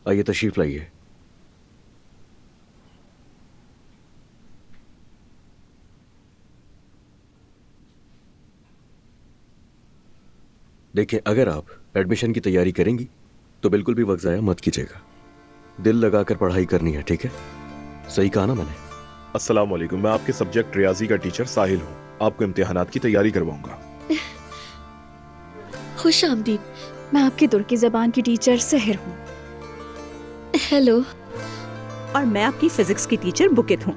आइए तशरीफ लाइए। देखिए, अगर आप एडमिशन की तैयारी करेंगी तो बिल्कुल भी वक्त ज़ाया मत कीजिएगा। दिल लगाकर पढ़ाई करनी है, ठीक है? सही कहा ना मैंने? अस्सलाम वालेकुम, मैं आपके सब्जेक्ट रियाजी का टीचर साहिल हूँ। आपको इम्तिहानात की तैयारी करवाऊंगा। खुश आमदीद। मैं आपकी तुर्की जबान की टीचर सहर हूँ। हेलो। और मैं आपकी फिजिक्स की टीचर बुकित हूँ।